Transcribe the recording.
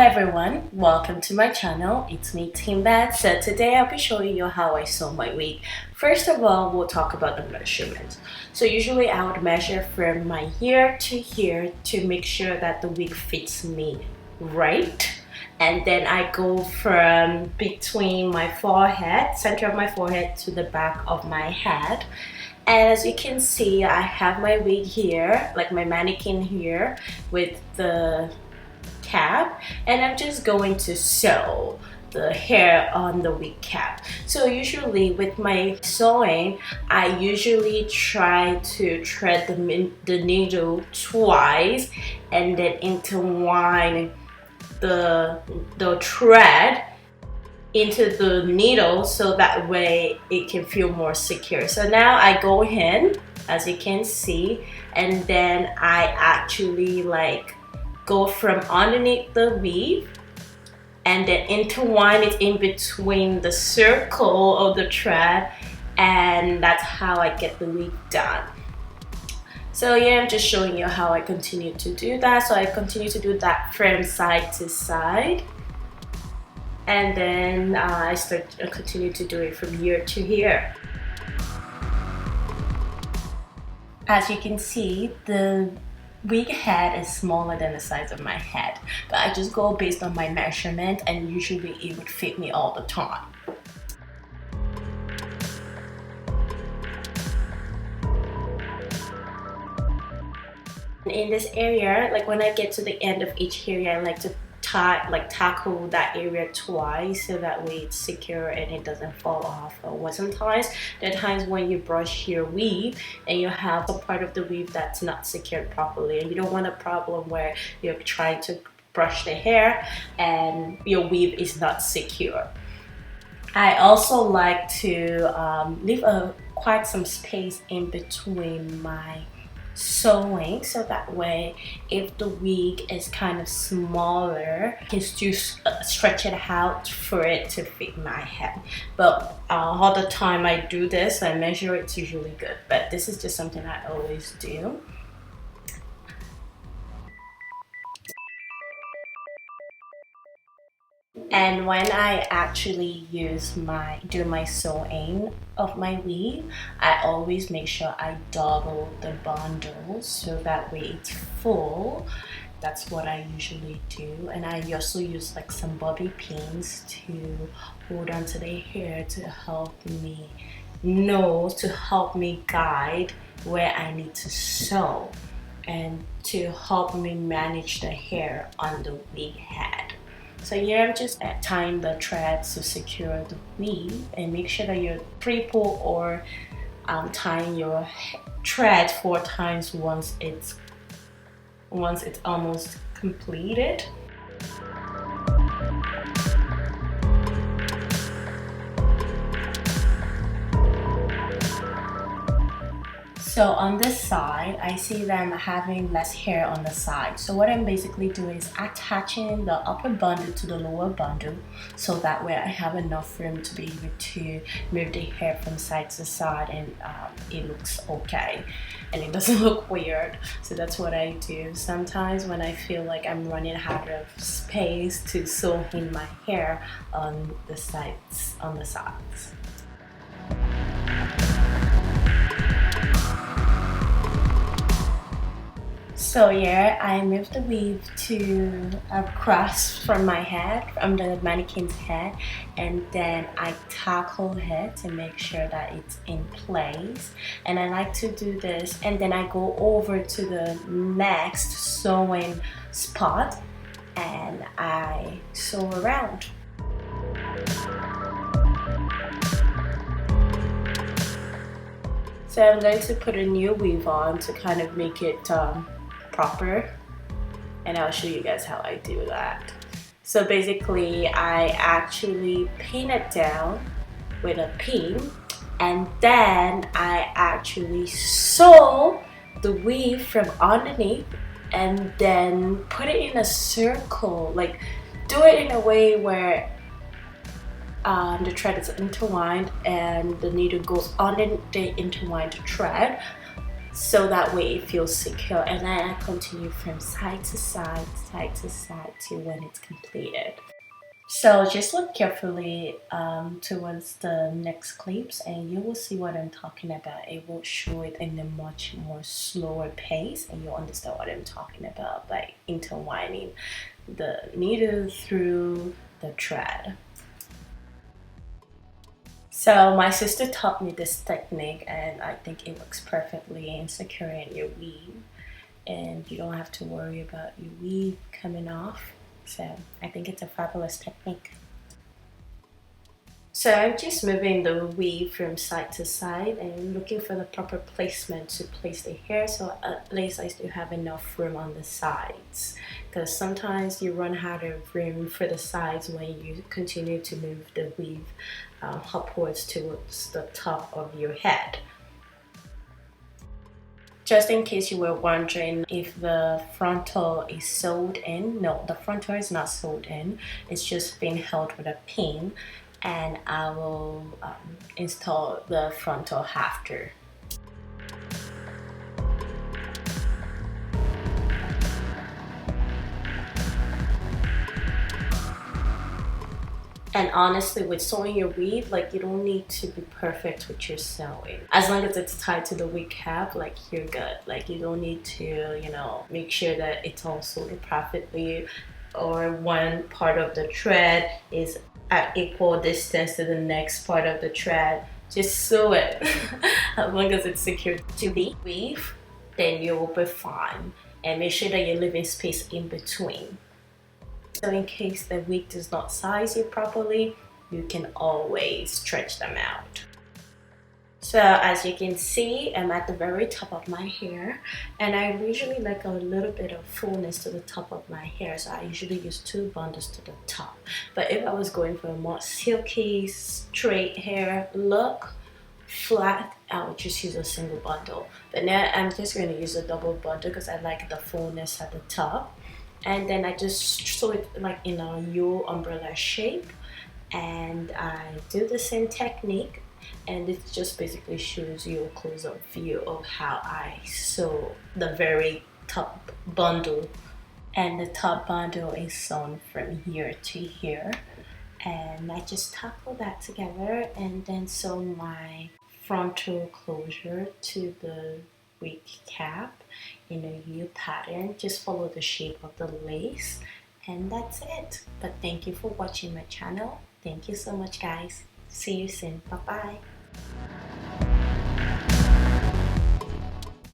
everyone, welcome to my channel. It's me, Timbadz. So today I'll be showing you how I sew my wig. First of all, we'll talk about the measurements. So usually I would measure from my ear to here to make sure that the wig fits me right. And then I go from between my forehead, center of my forehead, to the back of my head. And as you can see, I have my wig here, like my mannequin here with the cap, and I'm just going to sew the hair on the wig cap. So usually with my sewing, I usually try to thread the needle twice and then intertwine the thread into the needle so that way it can feel more secure. So now I go in, as you can see, and then I actually go from underneath the weave and then intertwine it in between the circle of the thread, and that's how I get the wig done. So yeah, I'm just showing you how I continue to do that. So I continue to do that from side to side, and then I continue to do it from ear to ear. As you can see, the wig head is smaller than the size of my head, but I just go based on my measurement, and usually it would fit me all the time. In this area, like when I get to the end of each area, I like to tackle that area twice so that way it's secure and it doesn't fall off. Or sometimes there are times when you brush your weave and you have a part of the weave that's not secured properly, and you don't want a problem where you're trying to brush the hair and your weave is not secure. I also like to leave quite some space in between my sewing, so that way if the wig is kind of smaller, I can still stretch it out for it to fit my head. But all the time I do this, I measure, it's usually good, but this is just something I always do. And when I actually do my sewing of my weave, I always make sure I double the bundle so that way it's full. That's what I usually do. And I also use some bobby pins to hold onto the hair to help me guide where I need to sew and to help me manage the hair on the wig head. So here I'm just tying the threads to secure the weave, and make sure that you're pre-pull or tying your thread 4 times once it's almost completed. So on this side, I see that I'm having less hair on the side. So what I'm basically doing is attaching the upper bundle to the lower bundle, so that way I have enough room to be able to move the hair from side to side, and it looks okay and it doesn't look weird. So that's what I do. Sometimes when I feel like I'm running out of space to sew in my hair on the sides. So yeah, I moved the weave to across from my head, from the mannequin's head, and then I tackle it to make sure that it's in place. And I like to do this, and then I go over to the next sewing spot and I sew around. So I'm going to put a new weave on to kind of make it proper, and I'll show you guys how I do that. So basically I actually pin it down with a pin, and then I actually sew the weave from underneath, and then put it in a circle, do it in a way where the thread is intertwined and the needle goes under the intertwined thread, so that way it feels secure. And then I continue from side to side, side to side to when it's completed. So just look carefully towards the next clips and you will see what I'm talking about. It will show it in a much more slower pace and you'll understand what I'm talking about by intertwining the needle through the thread. So my sister taught me this technique and I think it works perfectly in securing your weave, and you don't have to worry about your weave coming off. So I think it's a fabulous technique. So I'm just moving the weave from side to side and looking for the proper placement to place the hair, so at least I still have enough room on the sides, because sometimes you run out of room for the sides when you continue to move the weave upwards towards the top of your head. Just in case you were wondering if the frontal is sewed in, no, the frontal is not sewed in, it's just being held with a pin, and I will install the frontal after. And honestly, with sewing your weave, like, you don't need to be perfect with your sewing. As long as it's tied to the wig cap, like, you're good. Like, you don't need to, you know, make sure that it's all sewed perfectly, or one part of the thread is at equal distance to the next part of the thread. Just sew it. As long as it's secured to the weave, then you will be fine. And make sure that you're leaving space in between. So in case the wig does not size you properly, you can always stretch them out. So as you can see, I'm at the very top of my hair, and I usually like a little bit of fullness to the top of my hair, so I usually use 2 bundles to the top. But if I was going for a more silky, straight hair look, flat, I would just use a single bundle. But now I'm just going to use a double bundle because I like the fullness at the top. And then I just sew it like in a U umbrella shape, and I do the same technique, and it just basically shows you a close-up view of how I sew the very top bundle. And the top bundle is sewn from here to here, and I just couple that together and then sew my frontal closure to the wig cap in a U pattern. Just follow the shape of the lace, and that's it. But thank you for watching my channel. Thank you so much, guys. See you soon. Bye bye.